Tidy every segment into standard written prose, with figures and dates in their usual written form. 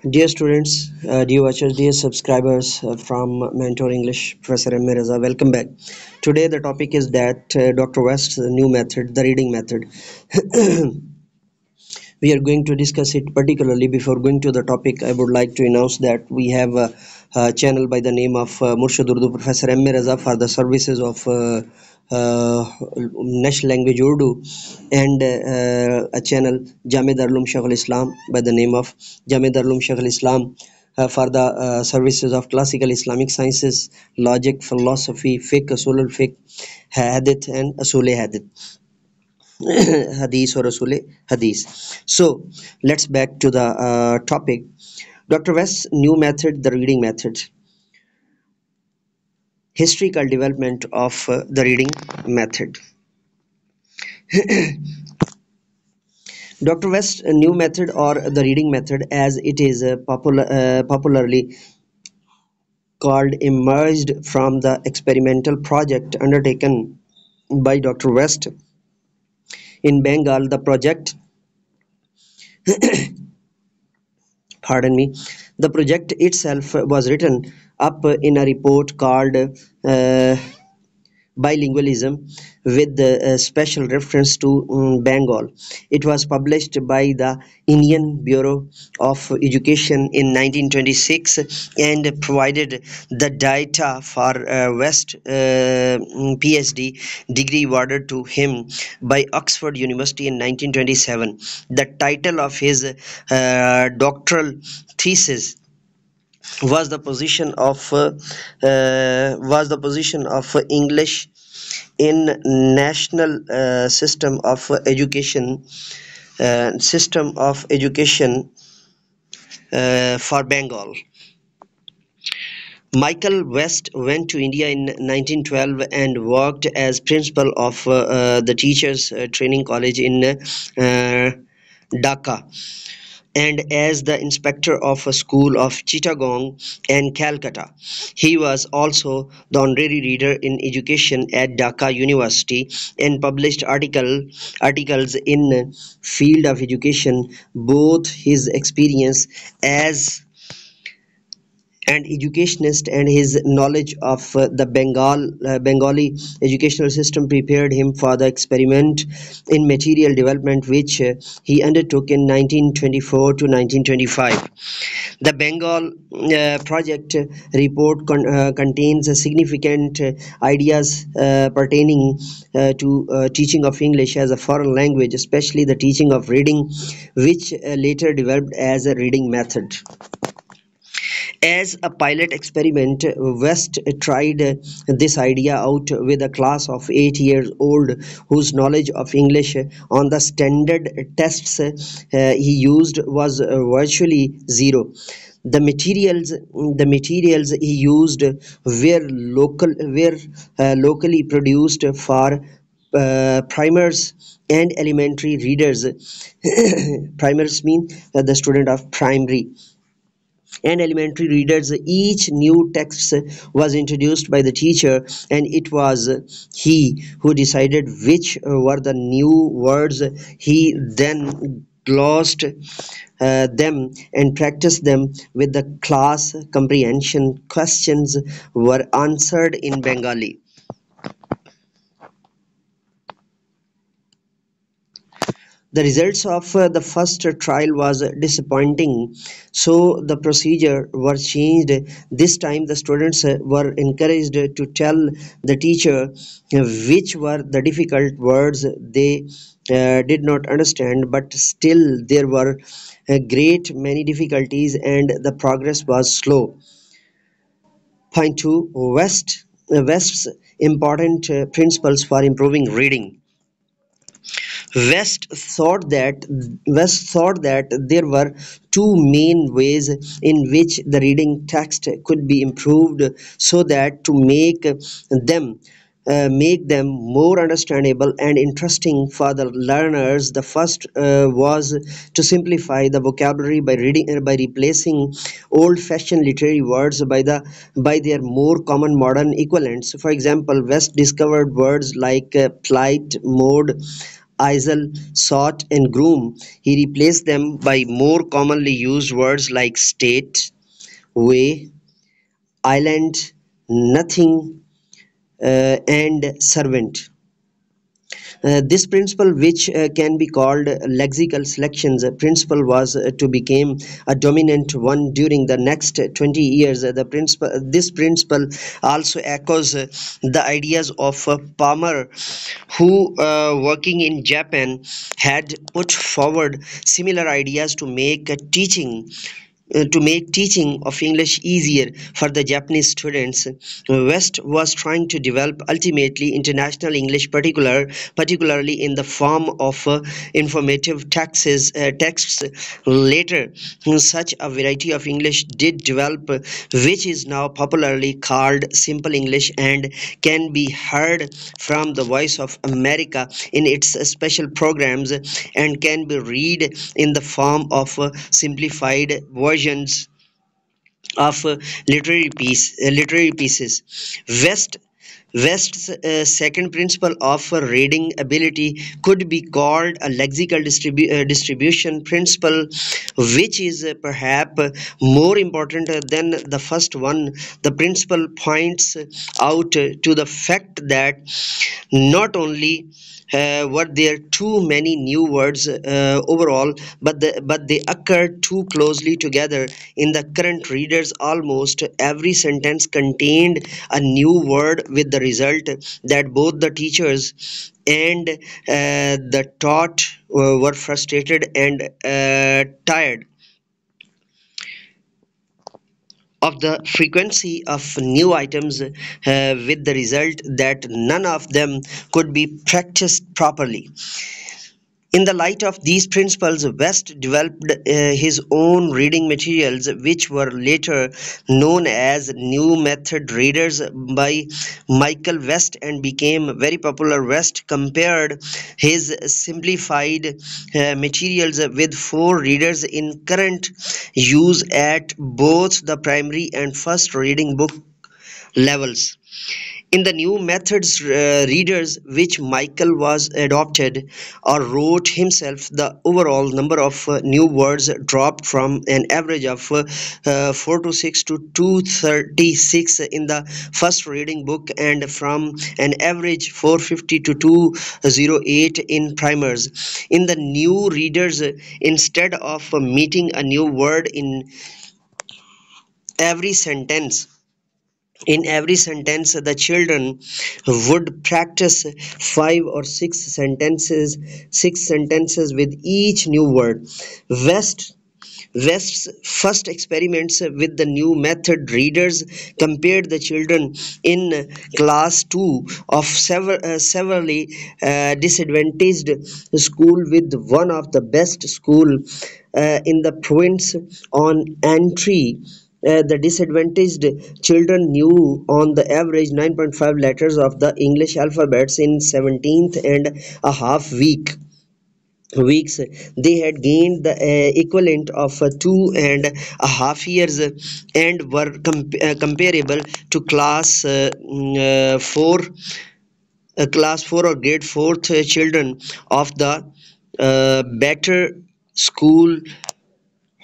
Dear students, dear watchers, dear subscribers from Mentor English, Professor M. Reza, welcome back. Today the topic is that Dr. West's new method, the reading method. We are going to discuss it particularly. Before going to the topic, I would like to announce that we have a channel by the name of Murshid Urdu Professor M. Reza for the services of national language Urdu, and a channel Jamia Darul Shaykh al Islam by the name of Jamia Darul Shaykh al Islam for the services of classical Islamic sciences, logic, philosophy, fiqh, usul al-fiqh, hadith, and usul hadith. Hadith or Rasul Hadith. So let's back to the topic. Dr. West's new method, the reading method, historical development of the reading method. Dr. West's new method or the reading method, as it is popularly called, emerged from the experimental project undertaken by Dr. West in Bengal. The project, pardon me, the project itself was written up in a report called bilingualism with special reference to Bengal. It was published by the Indian Bureau of Education in 1926 and provided the data for West PhD degree awarded to him by Oxford University in 1927. The title of his doctoral thesis was the position of English in national system of education for Bengal. Michael West went to India in 1912 and worked as principal of the Teachers Training College in Dhaka, and as the inspector of a school of Chittagong and Calcutta. He was also the honorary reader in education at Dhaka University and published articles in field of education. Both his experience as and educationist and his knowledge of the Bengali educational system prepared him for the experiment in material development which he undertook in 1924 to 1925. The Bengal project report contains significant ideas pertaining to teaching of English as a foreign language, especially the teaching of reading, which later developed as a reading method. As a pilot experiment, West tried this idea out with a class of 8 years old whose knowledge of English on the standard tests he used was virtually zero. The materials he used were locally produced for primers and elementary readers. Primers mean the student of primary and elementary readers. Each new text was introduced by the teacher, and it was he who decided which were the new words. He then glossed them and practiced them with the class. Comprehension questions were answered in Bengali. The results of the first trial was disappointing, so the procedure was changed. This time the students were encouraged to tell the teacher which were the difficult words they did not understand, but still there were a great many difficulties and the progress was slow. Point 2, West's important principles for improving reading. West thought that there were two main ways in which the reading text could be improved so that to make them more understandable and interesting for the learners. The first was to simplify the vocabulary by replacing old-fashioned literary words by their more common modern equivalents. For example, West discovered words like plight, mode, isle, sought, and groom. He replaced them by more commonly used words like state, way, island, nothing, and servant. This principle, which can be called lexical selections principle, was to become a dominant one during the next 20 years. This principle also echoes the ideas of Palmer, who, working in Japan, had put forward similar ideas to make teaching of English easier for the Japanese students. West was trying to develop ultimately international English, particularly in the form of informative texts. Later, such a variety of English did develop, which is now popularly called Simple English and can be heard from the Voice of America in its special programs, and can be read in the form of simplified versions of literary pieces. West West's second principle of reading ability could be called a lexical distribution principle, which is perhaps more important than the first one. The principle points out to the fact that not only were there too many new words overall, but they occurred too closely together. In the current readers, almost every sentence contained a new word, with the result that both the teachers and the taught were frustrated and tired of the frequency of new items, with the result that none of them could be practiced properly. In the light of these principles, West developed his own reading materials, which were later known as New Method Readers by Michael West, and became very popular. West compared his simplified materials with four readers in current use at both the primary and first reading book levels. In the new methods readers which Michael was adopted or wrote himself, the overall number of new words dropped from an average of 4 to 6 to 236 in the first reading book, and from an average 450 to 208 in primers. In the new readers, instead of meeting a new word every sentence, every sentence, the children would practice six sentences with each new word. West's first experiments with the new method readers compared the children in class 2 of severely disadvantaged school with one of the best school in the province. On entry, the disadvantaged children knew on the average 9.5 letters of the English alphabets in 17th and a half weeks. They had gained the equivalent of 2.5 years, and were comparable to class 4 or grade 4th children of the better school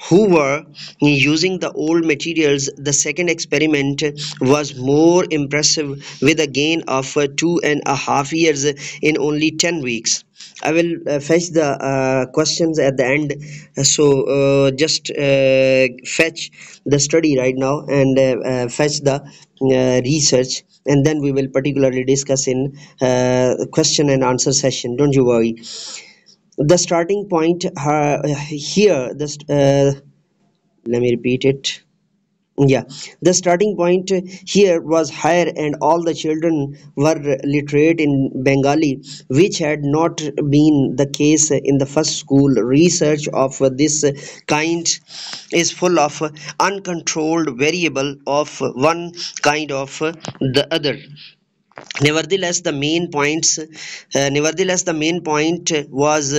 who were using the old materials. The second experiment was more impressive, with a gain of 2.5 years in only 10 weeks. I will fetch the questions at the end. Just fetch the study right now, and fetch the research, and then we will particularly discuss in question and answer session. Don't you worry. The starting point here, let me repeat it. Yeah, the starting point here was higher, and all the children were literate in Bengali, which had not been the case in the first school. Research of this kind is full of uncontrolled variable of one kind of the other. Nevertheless, the main point was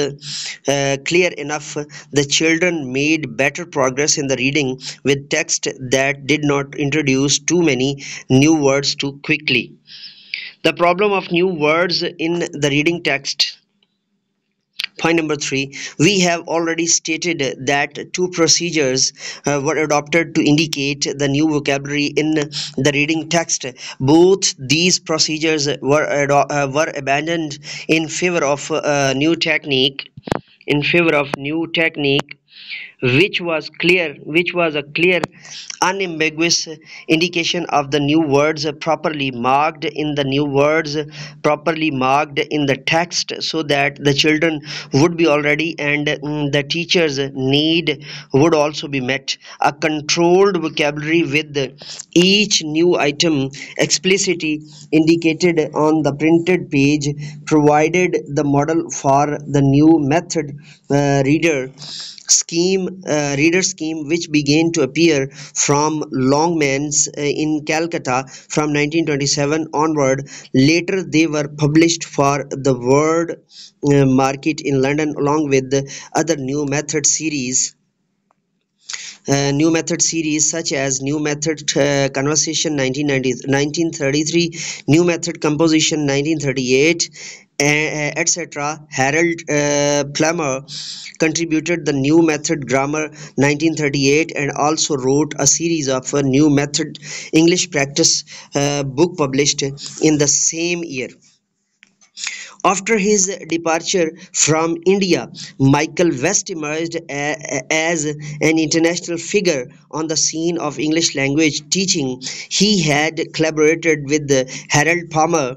clear enough. The children made better progress in the reading with text that did not introduce too many new words too quickly. The problem of new words in the reading text Point number three, we have already stated that two procedures were adopted to indicate the new vocabulary in the reading text. Both these procedures were abandoned in favor of new technique, which was a clear, unambiguous indication of the new words properly marked in the text, so that the children would be already, and the teachers need would also be met. A controlled vocabulary with each new item explicitly indicated on the printed page provided the model for the new method reader scheme, which began to appear from Longmans in Calcutta from 1927 onward. Later they were published for the world market in London, along with the other new method series such as New Method Conversation 1933, New Method Composition 1938, etc. Harold Plummer contributed the New Method Grammar 1938, and also wrote a series of New Method English Practice book published in the same year. After his departure from India, Michael West emerged as an international figure on the scene of English language teaching. He had collaborated with Harold Palmer,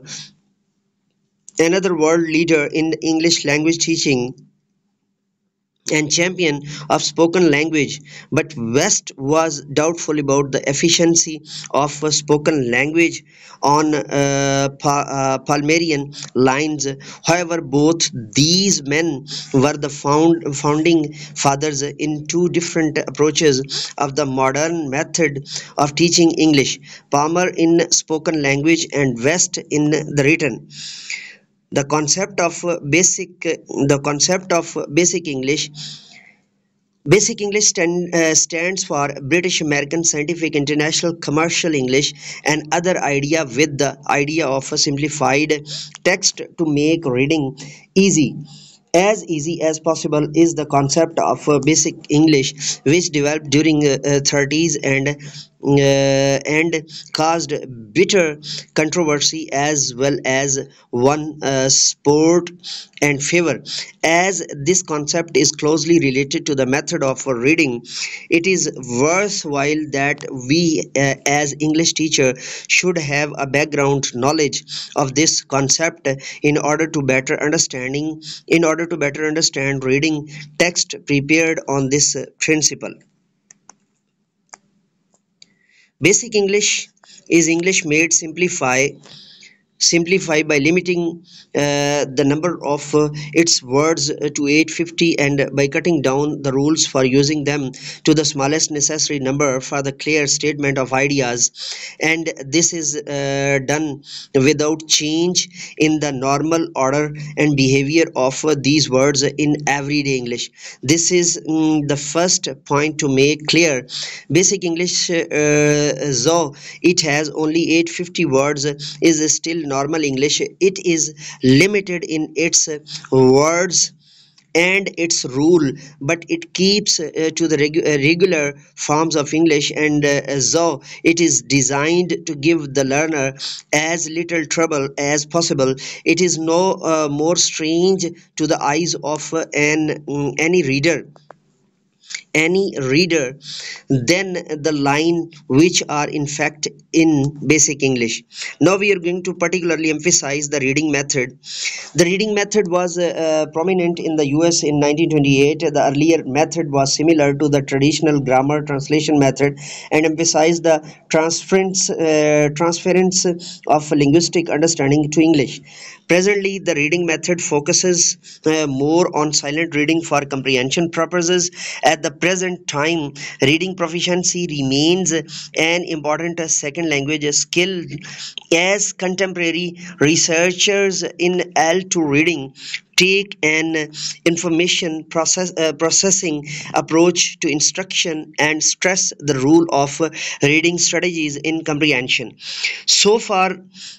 another world leader in English language teaching and champion of spoken language, but West was doubtful about the efficiency of spoken language on Palmerian lines. However, both these men were the founding fathers in two different approaches of the modern method of teaching English: Palmer in spoken language and West in the written. The concept of Basic English stands for British American Scientific International Commercial English, and other idea with the idea of a simplified text to make reading easy easy as possible is the concept of basic English, which developed during 30s and caused bitter controversy as well as one sport and favor. As this concept is closely related to the method of reading, it is worthwhile that we as English teacher should have a background knowledge of this concept in order to better understand reading text prepared on this principle. Basic English is English made simplify by limiting the number of its words to 850, and by cutting down the rules for using them to the smallest necessary number for the clear statement of ideas. And this is done without change in the normal order and behavior of these words in everyday English. This is the first point to make clear. Basic English, though it has only 850 words, is still normal English. It is limited in its words and its rule, but it keeps to the regular forms of English, and so it is designed to give the learner as little trouble as possible. It is no more strange to the eyes of any reader than the line which are in fact in basic English. Now we are going to particularly emphasize the reading method. The reading method was prominent in the US in 1928. The earlier method was similar to the traditional grammar translation method and emphasized the transference of linguistic understanding to English. Presently, the reading method focuses more on silent reading for comprehension purposes. At the present time, reading proficiency remains an important second language skill, as contemporary researchers in L2 reading take an processing approach to instruction and stress the role of reading strategies in comprehension. So far,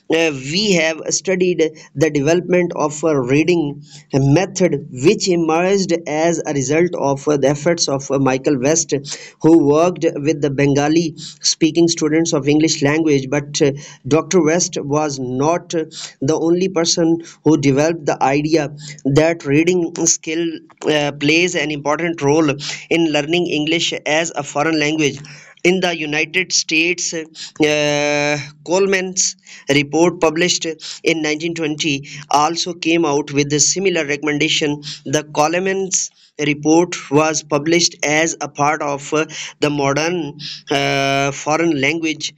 we have studied the development of a reading method which emerged as a result of the efforts of Michael West, who worked with the Bengali speaking students of English language. But Dr. West was not the only person who developed the idea that reading skill plays an important role in learning English as a foreign language. In the United States, Coleman's report published in 1920 also came out with a similar recommendation. The Coleman's report was published as a part of the modern foreign language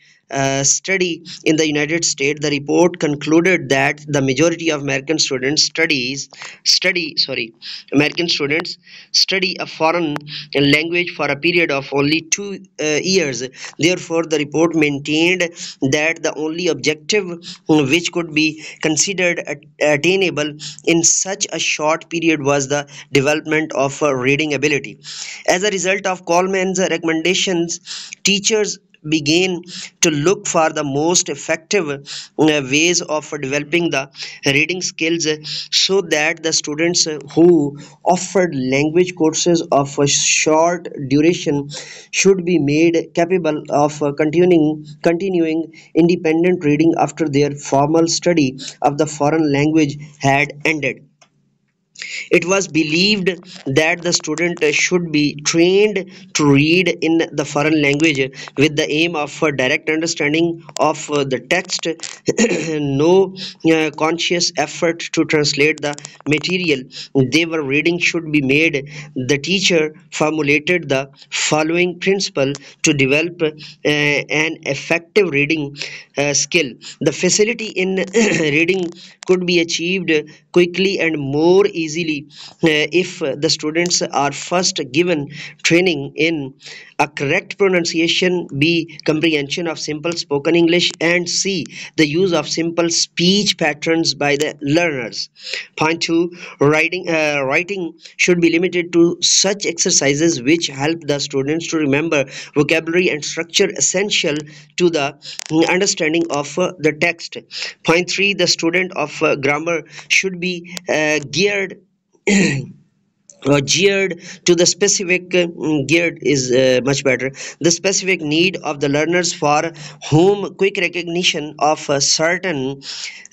study in the United States. The report concluded that the majority of American students study a foreign language for a period of only 2 years. Therefore, the report maintained that the only objective which could be considered attainable in such a short period was the development of reading ability. As a result of Coleman's recommendations, teachers began to look for the most effective ways of developing the reading skills, so that the students who offered language courses of a short duration should be made capable of continuing independent reading after their formal study of the foreign language had ended. It was believed that the student should be trained to read in the foreign language with the aim of direct understanding of the text, no conscious effort to translate the material they were reading should be made. The teacher formulated the following principle to develop an effective reading skill. The facility in reading could be achieved quickly and more easily if the students are first given training in a correct pronunciation, b comprehension of simple spoken English, and c the use of simple speech patterns by the learners. Point 2, writing should be limited to such exercises which help the students to remember vocabulary and structure essential to the understanding of the text. Point 3, the student of grammar should be geared to the specific geared is much better, the specific need of the learners, for whom quick recognition of certain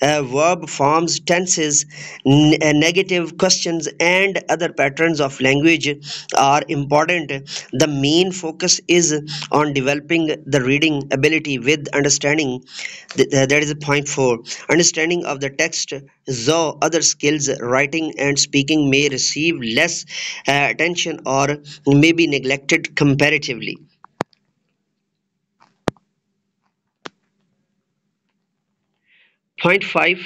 verb forms, tenses, negative questions, and other patterns of language are important. The main focus is on developing the reading ability with understanding. That is point 4, understanding of the text, though other skills, writing and speaking, may receive less attention or may be neglected comparatively. Point 5,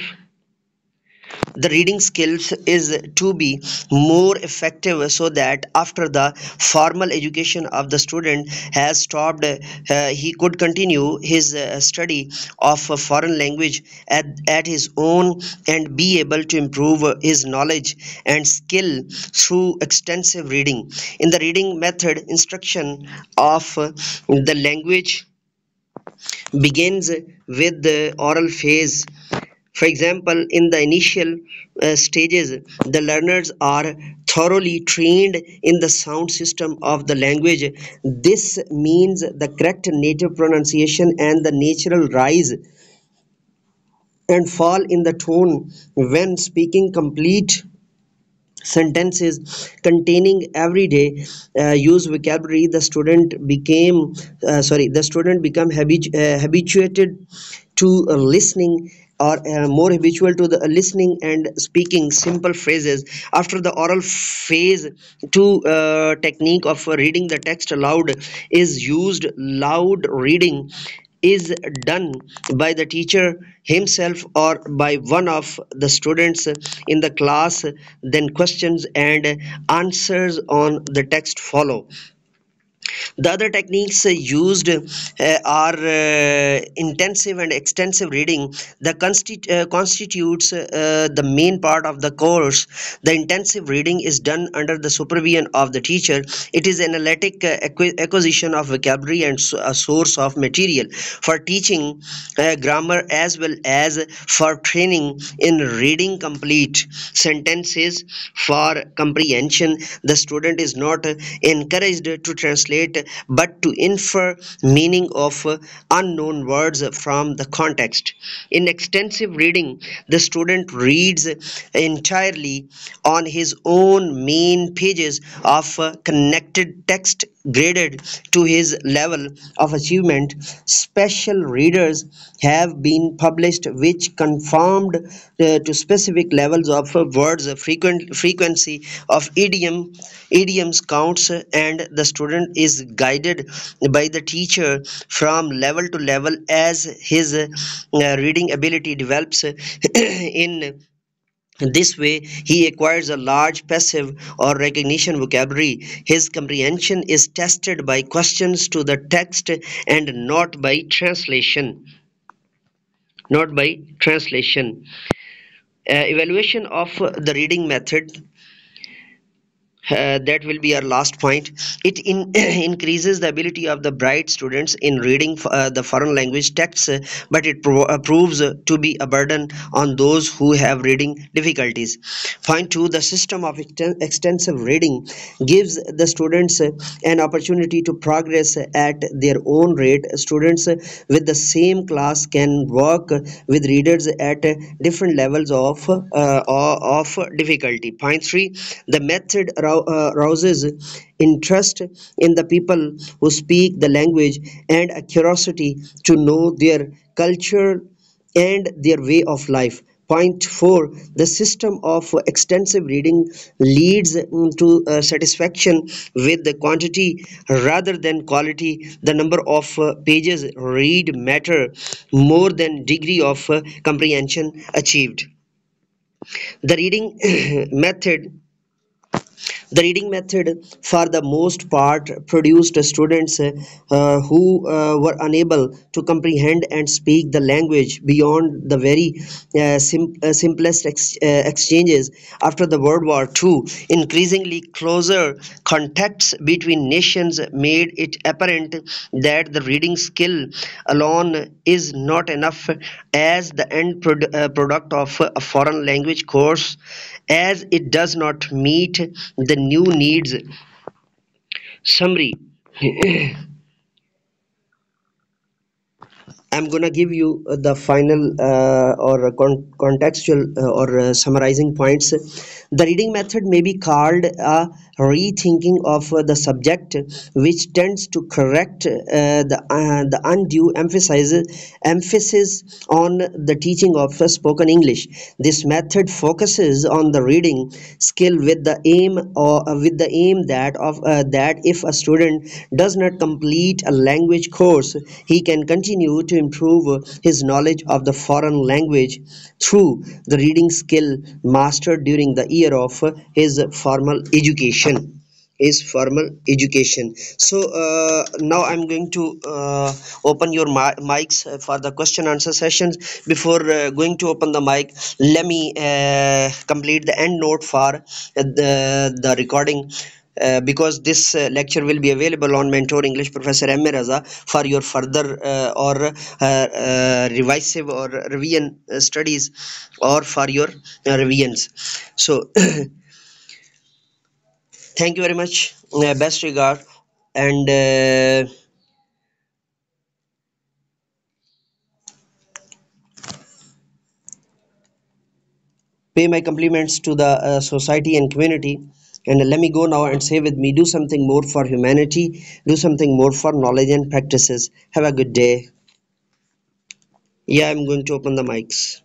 the reading skills is to be more effective, so that after the formal education of the student has stopped, he could continue his study of a foreign language at his own and be able to improve his knowledge and skill through extensive reading. In the reading method, instruction of the language begins with the oral phase. For example, in the initial stages, the learners are thoroughly trained in the sound system of the language. This means the correct native pronunciation and the natural rise and fall in the tone when speaking complete sentences containing everyday use vocabulary. The student become habituated to listening, or more habitual to the listening and speaking simple phrases. After the oral phase, two technique of reading the text aloud is used. Loud reading is done by the teacher himself or by one of the students in the class. Then questions and answers on the text follow. The other techniques used are intensive and extensive reading. The constitutes the main part of the course. The intensive reading is done under the supervision of the teacher. It is analytic acquisition of vocabulary and a source of material for teaching grammar as well as for training in reading complete sentences for comprehension. The student is not encouraged to translate but to infer meaning of unknown words from the context. In extensive reading, the student reads entirely on his own main pages of connected text graded to his level of achievement. Special readers have been published which conformed to specific levels of words frequency of idioms counts, and the student is guided by the teacher from level to level as his reading ability develops. In this way, he acquires a large passive or recognition vocabulary. His comprehension is tested by questions to the text and not by translation. Not by translation. Evaluation of the reading method, that will be our last point. It increases the ability of the bright students in reading the foreign language texts, but it proves to be a burden on those who have reading difficulties. Point 2, the system of extensive reading gives the students an opportunity to progress at their own rate. Students with the same class can work with readers at different levels of difficulty. Point 3, the method rouses interest in the people who speak the language and a curiosity to know their culture and their way of life. Point 4, the system of extensive reading leads to satisfaction with the quantity rather than quality. The number of pages read matter more than degree of comprehension achieved. The reading method the reading method, for the most part, produced students who were unable to comprehend and speak the language beyond the very simplest exchanges. After the World War II, increasingly closer contacts between nations made it apparent that the reading skill alone is not enough as the end product of a foreign language course, as it does not meet the new needs. Summary. I'm gonna give you the final or contextual or summarizing points. The reading method may be called a rethinking of the subject, which tends to correct the undue emphasis on the teaching of spoken English. This method focuses on the reading skill with the aim that if a student does not complete a language course, he can continue to improve his knowledge of the foreign language through the reading skill mastered during the year of his formal education. So now I'm going to open your mics for the question answer sessions. Before going to open the mic, let me complete the end note for the recording, because this lecture will be available on Mentor English Professor M. A. Raza for your further or revisive or revision studies, or for your revisions. So thank you very much. Best regard, and pay my compliments to the society and community. And let me go now and say with me, do something more for humanity, do something more for knowledge and practices. Have a good day. Yeah, I'm going to open the mics.